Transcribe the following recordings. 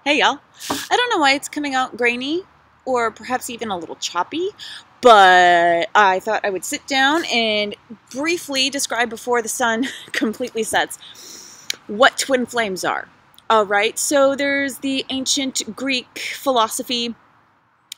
Hey y'all. I don't know why it's coming out grainy or perhaps even a little choppy, but I thought I would sit down and briefly describe before the sun completely sets what twin flames are. All right, so there's the ancient Greek philosophy,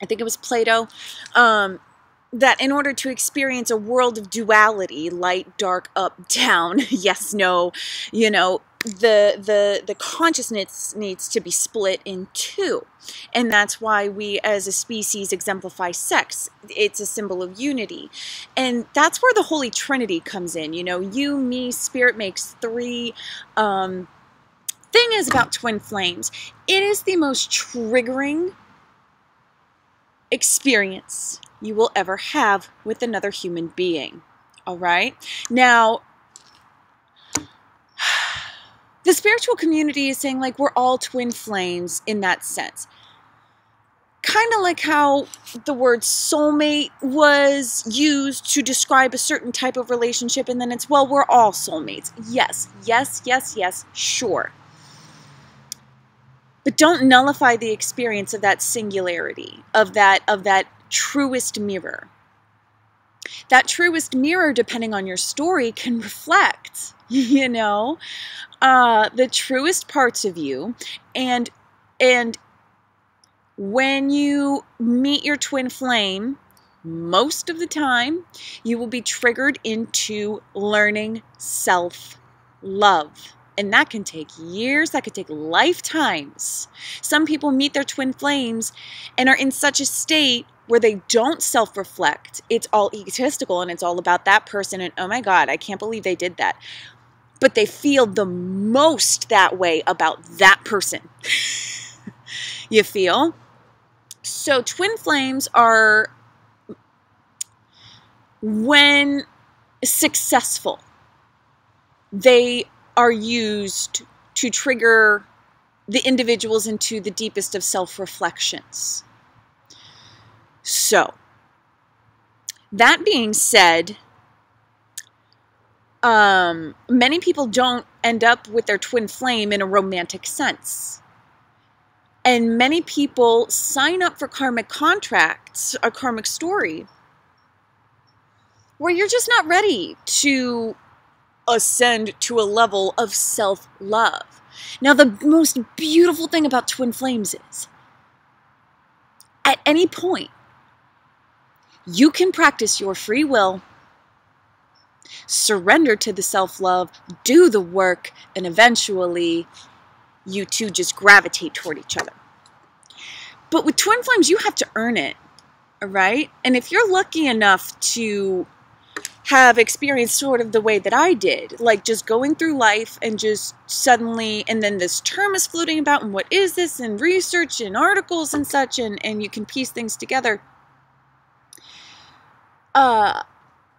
I think it was Plato, that in order to experience a world of duality, light, dark, up, down, yes, no, you know, the consciousness needs to be split in two. And that's why we as a species exemplify sex. It's a symbol of unity. And that's where the Holy Trinity comes in. You know, you, me, spirit makes three. Thing is about twin flames, it is the most triggering experience you will ever have with another human being. All right? Now, the spiritual community is saying, like, we're all twin flames in that sense. Kind of like how the word soulmate was used to describe a certain type of relationship, and then it's, well, we're all soulmates. Yes, yes, yes, yes, sure. But don't nullify the experience of that singularity, of that truest mirror. That truest mirror, depending on your story, can reflect, you know, the truest parts of you. And when you meet your twin flame, most of the time, you will be triggered into learning self-love. And that can take years, that could take lifetimes. Some people meet their twin flames and are in such a state where they don't self-reflect. It's all egotistical and it's all about that person and, oh my God, I can't believe they did that. But they feel the most that way about that person. You feel? So twin flames are, when successful, they are used to trigger the individuals into the deepest of self-reflections. So, that being said, many people don't end up with their twin flame in a romantic sense. And many people sign up for karmic contracts, a karmic story, where you're just not ready to ascend to a level of self-love. Now, the most beautiful thing about twin flames is, at any point, you can practice your free will, surrender to the self-love, do the work, and eventually you two just gravitate toward each other. But with twin flames, you have to earn it, all right? And if you're lucky enough to have experienced sort of the way that I did, like just going through life and just suddenly, and then this term is floating about, and what is this, and research and articles and such, and you can piece things together.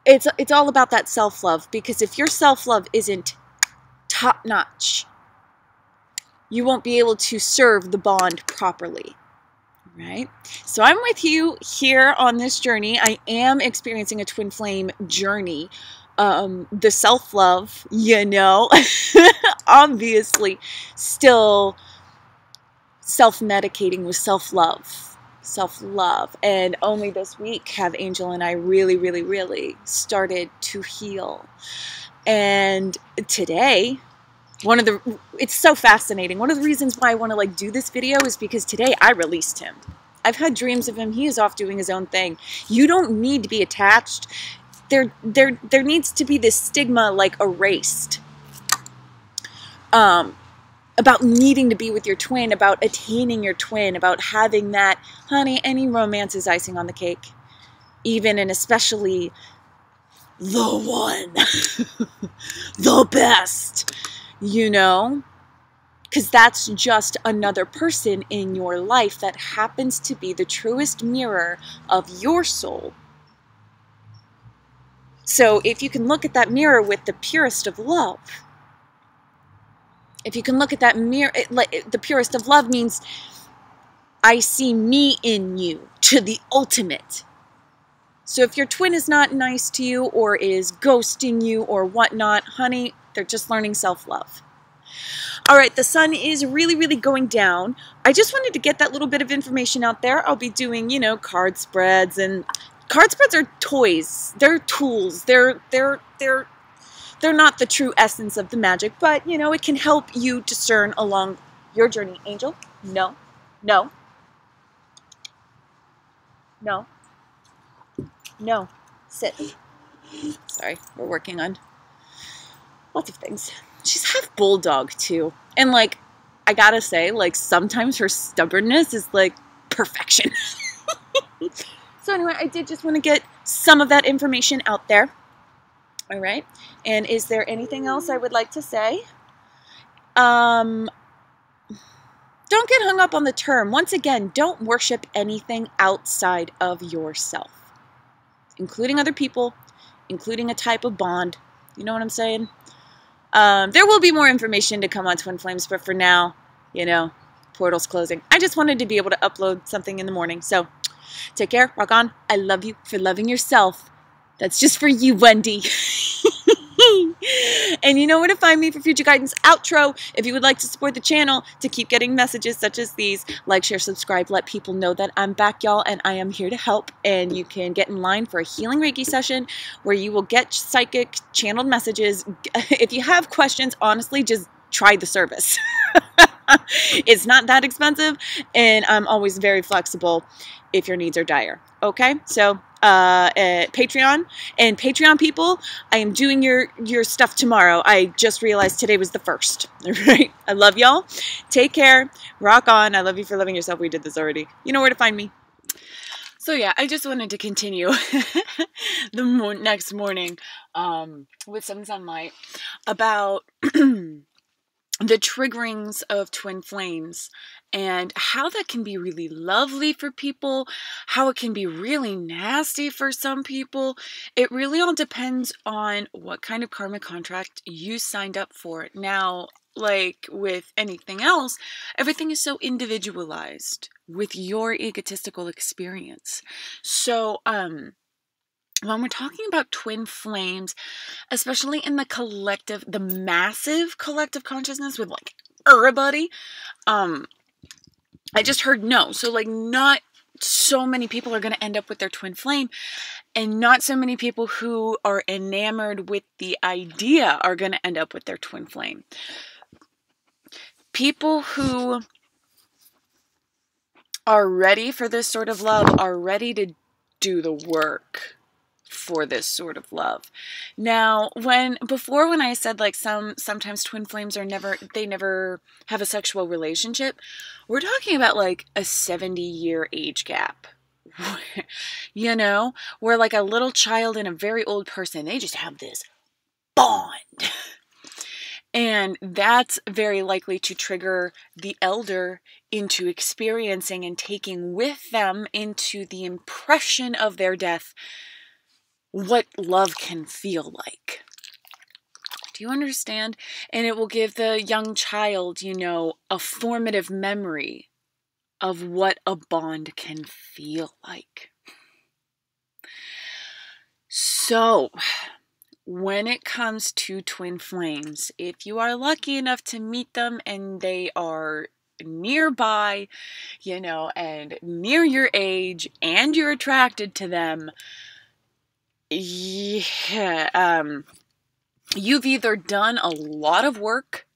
It's all about that self-love, because if your self-love isn't top-notch, you won't be able to serve the bond properly. Right? So I'm with you here on this journey. I am experiencing a twin flame journey. The self-love, you know, obviously still self-medicating with self-love. Self-love. And only this week have Angel and I really, really, really started to heal. And today, it's so fascinating. One of the reasons why I want to like do this video is because today I released him. I've had dreams of him. He is off doing his own thing. You don't need to be attached. There needs to be this stigma like erased. About needing to be with your twin, about attaining your twin, about having that, honey, any romance is icing on the cake. Even and especially the one. The best. You know, because that's just another person in your life that happens to be the truest mirror of your soul. So if you can look at that mirror with the purest of love, if you can look at that mirror, the purest of love means I see me in you to the ultimate. So if your twin is not nice to you or is ghosting you or whatnot, honey, they're just learning self-love. All right, the sun is really, really going down. I just wanted to get that little bit of information out there. I'll be doing, you know, card spreads, and card spreads are toys. They're tools. They're not the true essence of the magic, but, you know, it can help you discern along your journey. Angel? No. No. No. No. Sit. Sorry, we're working on lots of things. She's half bulldog, too. And, like, I gotta say, like, sometimes her stubbornness is, like, perfection. So anyway, I did just want to get some of that information out there. All right. And is there anything else I would like to say? Don't get hung up on the term. Once again, don't worship anything outside of yourself, including other people, including a type of bond. You know what I'm saying? There will be more information to come on Twin Flames, but for now, you know, portal's closing. I just wanted to be able to upload something in the morning. So take care. Rock on. I love you for loving yourself. That's just for you, Wendy. And you know where to find me for future guidance. Outro. If you would like to support the channel to keep getting messages such as these, like, share, subscribe, let people know that I'm back, y'all, and I am here to help. And you can get in line for a healing Reiki session where you will get psychic channeled messages. If you have questions, honestly, just try the service. It's not that expensive, and I'm always very flexible if your needs are dire. Okay, so Patreon and Patreon people, I am doing your stuff tomorrow. I just realized today was the 1st. All right, I love y'all. Take care. Rock on. I love you for loving yourself. We did this already. You know where to find me. So yeah, I just wanted to continue the next morning with some sunlight about the triggerings of twin flames and how that can be really lovely for people, how it can be really nasty for some people. It really all depends on what kind of karmic contract you signed up for. Now, like with anything else, everything is so individualized with your egotistical experience. So, when we're talking about twin flames, especially in the collective, the massive collective consciousness with like everybody, I just heard no. So like not so many people are going to end up with their twin flame, and not so many people who are enamored with the idea are going to end up with their twin flame. People who are ready for this sort of love are ready to do the work for this sort of love. Now, when I said like sometimes twin flames they never have a sexual relationship, we're talking about like a 70-year age gap. You know, where like a little child and a very old person, they just have this bond. And that's very likely to trigger the elder into experiencing and taking with them into the impression of their death what love can feel like. Do you understand? And it will give the young child, you know, a formative memory of what a bond can feel like. So, when it comes to twin flames, if you are lucky enough to meet them and they are nearby, you know, and near your age, and you're attracted to them, yeah, you've either done a lot of work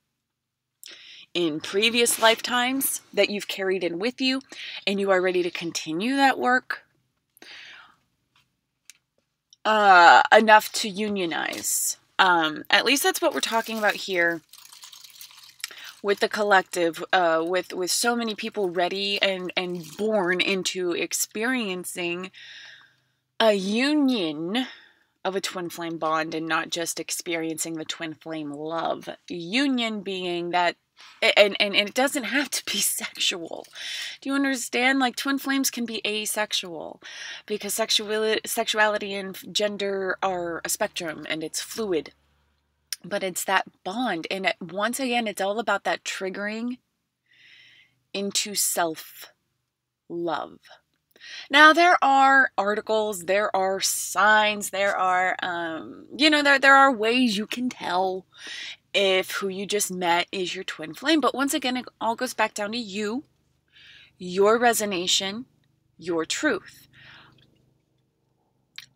in previous lifetimes that you've carried in with you, and you are ready to continue that work, enough to unionize. At least that's what we're talking about here with the collective, with so many people ready and born into experiencing a union of a twin flame bond, and not just experiencing the twin flame love. Union being that, and it doesn't have to be sexual. Do you understand? Like, twin flames can be asexual, because sexuality and gender are a spectrum and it's fluid. But it's that bond, and once again, it's all about that triggering into self-love. Now, there are articles, there are signs, there are, you know, there are ways you can tell. if who you just met is your twin flame. But once again, it all goes back down to you, your resonation, your truth.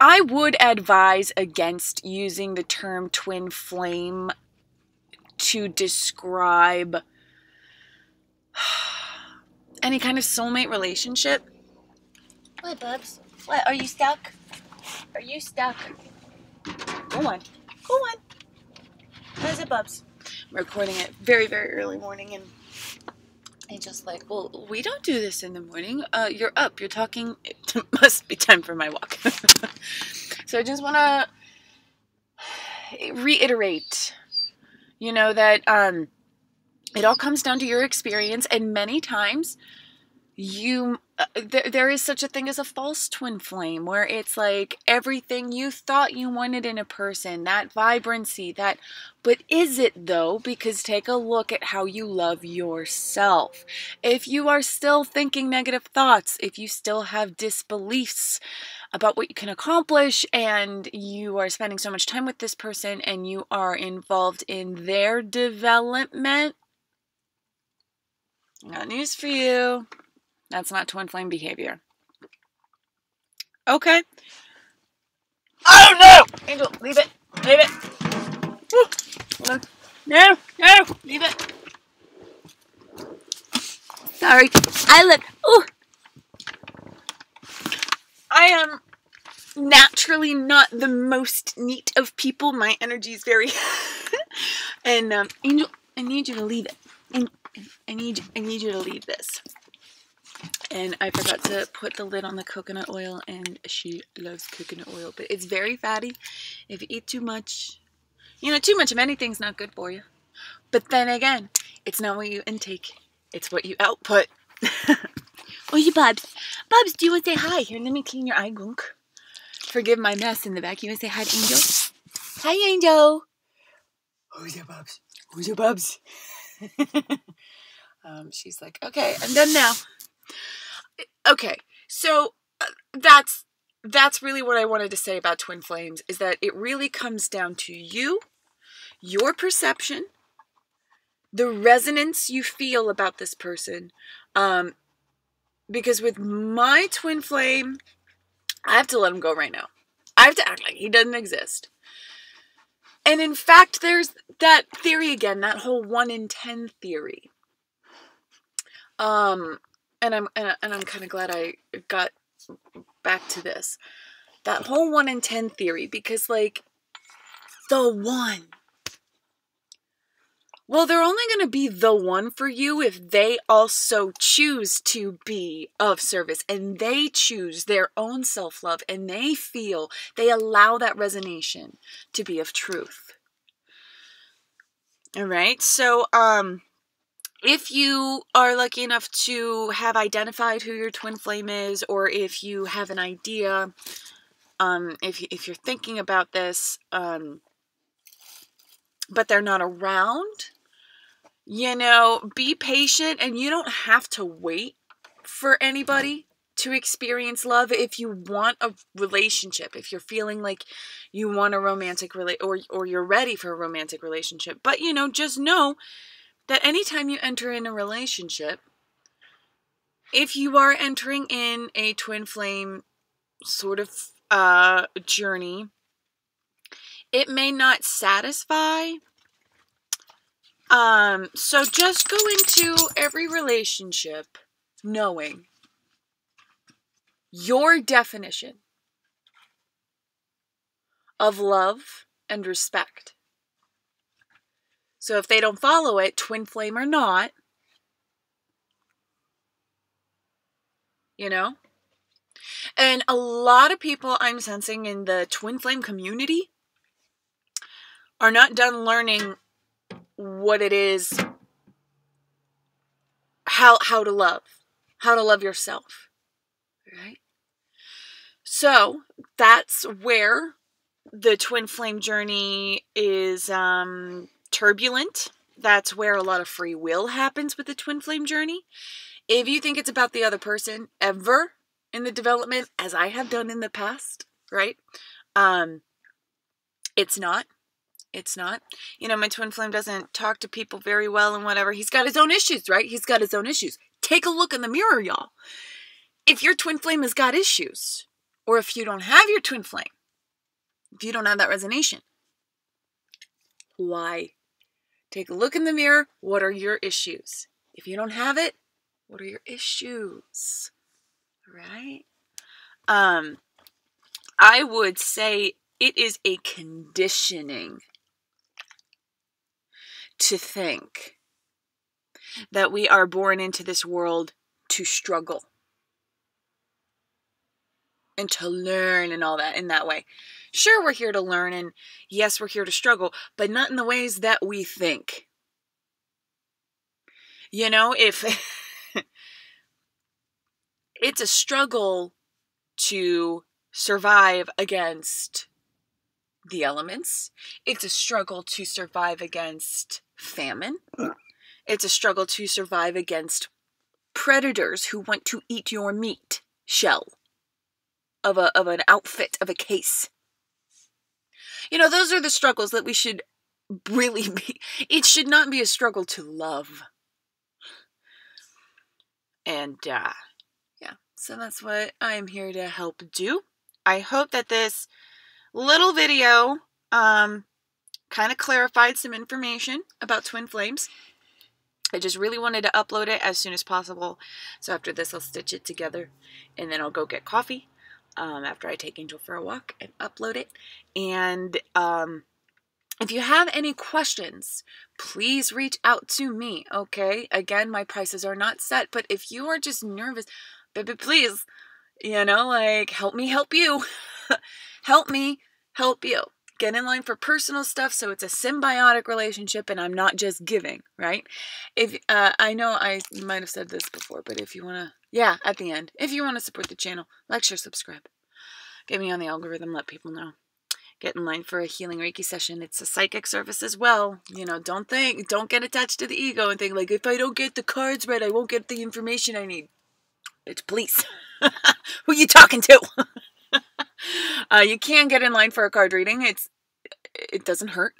I would advise against using the term twin flame to describe any kind of soulmate relationship. What, Bubs? What, are you stuck? Are you stuck? Go on. Go on. What is it, Bubs? I'm recording it very, very early morning, and Angel's like, well, we don't do this in the morning. You're up. You're talking. It must be time for my walk. So I just want to reiterate, that it all comes down to your experience, and many times there is such a thing as a false twin flame, where it's like everything you thought you wanted in a person, that vibrancy, but is it though? Because take a look at how you love yourself. If you are still thinking negative thoughts, if you still have disbeliefs about what you can accomplish, and you are spending so much time with this person and you are involved in their development, got news for you. That's not twin flame behavior. Okay. Oh no! Angel, leave it. Leave it. Woo. No, leave it. Sorry. Ooh. I am naturally not the most neat of people. My energy is very and Angel, I need you to leave it. I need you to leave this. And I forgot to put the lid on the coconut oil, and she loves coconut oil, but it's very fatty. If you eat too much, too much of anything's not good for you. But then again, it's not what you intake, it's what you output. Oh, you Bubs. Bubs, do you want to say hi? Here, let me clean your eye gunk. Forgive my mess in the back. You want to say hi to Angel? Hi, Angel. Who's your Bubs? Who's your Bubs? She's like, okay, I'm done now. Okay, so that's really what I wanted to say about twin flames, is that it really comes down to you, your perception, the resonance you feel about this person. Because with my twin flame, I have to let him go right now. I have to act like he doesn't exist. And in fact, there's that theory again, that whole 1 in 10 theory. And I'm kind of glad I got back to this. That whole 1 in 10 theory, because the one. Well, they're only going to be the one for you if they also choose to be of service, and they choose their own self-love, and they allow that resonation to be of truth. All right. So, if you are lucky enough to have identified who your twin flame is, or if you have an idea, if you're thinking about this, but they're not around, be patient, and you don't have to wait for anybody to experience love. If you want a relationship, if you're feeling like you want a romantic or you're ready for a romantic relationship, but just know that anytime you enter in a relationship, if you are entering in a twin flame sort of journey, it may not satisfy. So just go into every relationship knowing your definition of love and respect. So if they don't follow it, twin flame or not, and a lot of people I'm sensing in the twin flame community are not done learning what it is, how to love yourself, right? So that's where the twin flame journey is turbulent. That's where a lot of free will happens with the twin flame journey. If you think it's about the other person ever in the development, as I have done in the past, right? It's not. It's not. You know, my twin flame doesn't talk to people very well and whatever. He's got his own issues, right? He's got his own issues. Take a look in the mirror, y'all. If your twin flame has got issues, or if you don't have your twin flame, if you don't have that resonation, why? Take a look in the mirror. What are your issues? If you don't have it, what are your issues? Right? I would say it is a conditioning to think that we are born into this world to struggle and to learn and all that in that way. Sure, we're here to learn, and yes, we're here to struggle, but not in the ways that we think. You know, if it's a struggle to survive against the elements, it's a struggle to survive against famine, it's a struggle to survive against predators who want to eat your meat shell of an outfit, of a case. You know, those are the struggles that we should really be. It should not be a struggle to love. And, yeah. So that's what I'm here to help do. I hope that this little video kind of clarified some information about twin flames. I just really wanted to upload it as soon as possible. So after this, I'll stitch it together. And then I'll go get coffee. After I take Angel for a walk and upload it. And if you have any questions, please reach out to me, okay? Again, my prices are not set, but if you are just nervous, baby, please, you know, like, help me help you. Help me help you. Get in line for personal stuff so it's a symbiotic relationship and I'm not just giving, right? If I know I might have said this before, but if you want to, yeah, at the end, if you want to support the channel, like, share, subscribe. Get me on the algorithm, let people know. Get in line for a healing Reiki session. It's a psychic service as well. You know, don't get attached to the ego and think like, if I don't get the cards right, I won't get the information I need. Bitch, please. Who you talking to? You can get in line for a card reading. It doesn't hurt.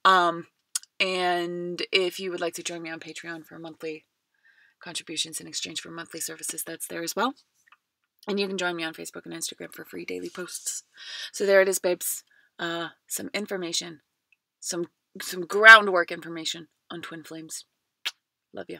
And if you would like to join me on Patreon for monthly contributions in exchange for monthly services, that's there as well. And you can join me on Facebook and Instagram for free daily posts. So there it is, babes. Some information, some groundwork information on twin flames. Love you.